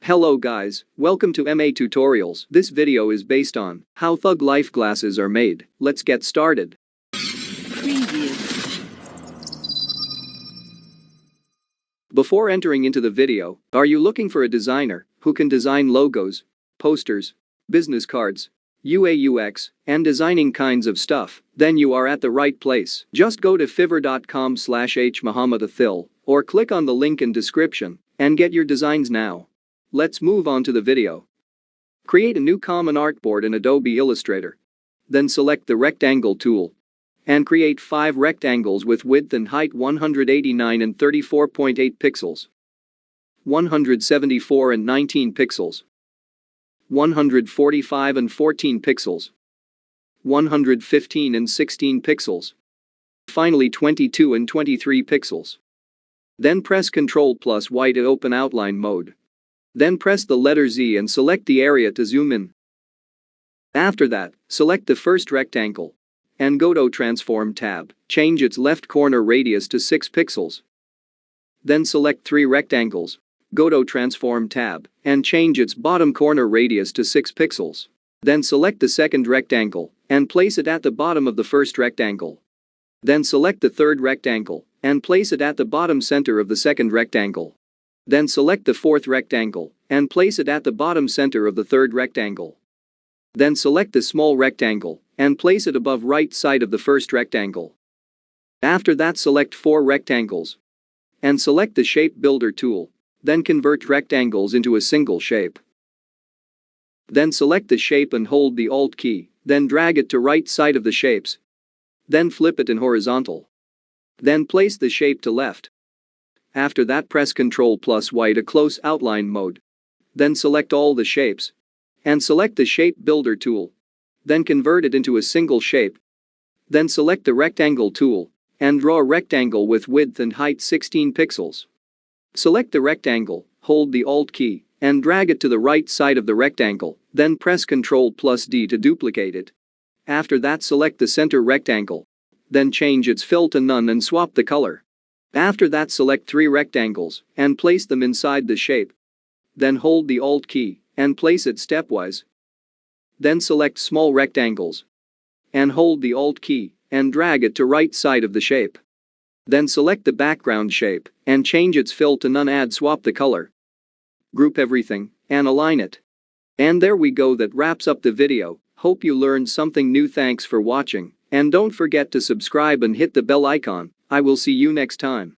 Hello guys, welcome to MA Tutorials. This video is based on how Thuglife glasses are made. Let's get started. Preview. Before entering into the video, are you looking for a designer who can design logos, posters, business cards, UI/UX, and designing kinds of stuff? Then you are at the right place. Just go to fiverr.com/hmohammedathil or click on the link in description and get your designs now. Let's move on to the video. Create a new common artboard in Adobe Illustrator. Then select the rectangle tool and create 5 rectangles with width and height 189 and 34.8 pixels, 174 and 19 pixels, 145 and 14 pixels, 115 and 16 pixels, finally 22 and 23 pixels. Then press Ctrl+Y to open outline mode. Then press the letter Z and select the area to zoom in. After that, select the first rectangle and go to Transform tab. Change its left corner radius to 6 pixels. Then select 3 rectangles. Go to Transform tab and change its bottom corner radius to 6 pixels. Then select the second rectangle and place it at the bottom of the first rectangle. Then select the third rectangle and place it at the bottom center of the second rectangle. Then select the fourth rectangle and place it at the bottom center of the third rectangle. Then select the small rectangle and place it above right side of the first rectangle. After that, select 4 rectangles and select the Shape Builder tool. Then convert rectangles into a single shape. Then select the shape and hold the Alt key, then drag it to right side of the shapes. Then flip it in horizontal. Then place the shape to left. After that, press Ctrl+Y to close outline mode. Then select all the shapes and select the Shape Builder tool. Then convert it into a single shape. Then select the Rectangle tool and draw a rectangle with width and height 16 pixels. Select the rectangle, hold the Alt key, and drag it to the right side of the rectangle, then press Ctrl+D to duplicate it. After that, select the center rectangle. Then change its fill to none and swap the color. After that, select 3 rectangles and place them inside the shape. Then hold the Alt key and place it stepwise. Then select small rectangles and hold the Alt key and drag it to right side of the shape. Then select the background shape and change its fill to none, add swap the color. Group everything and align it. And there we go, that wraps up the video. Hope you learned something new. Thanks for watching, and don't forget to subscribe and hit the bell icon. I will see you next time.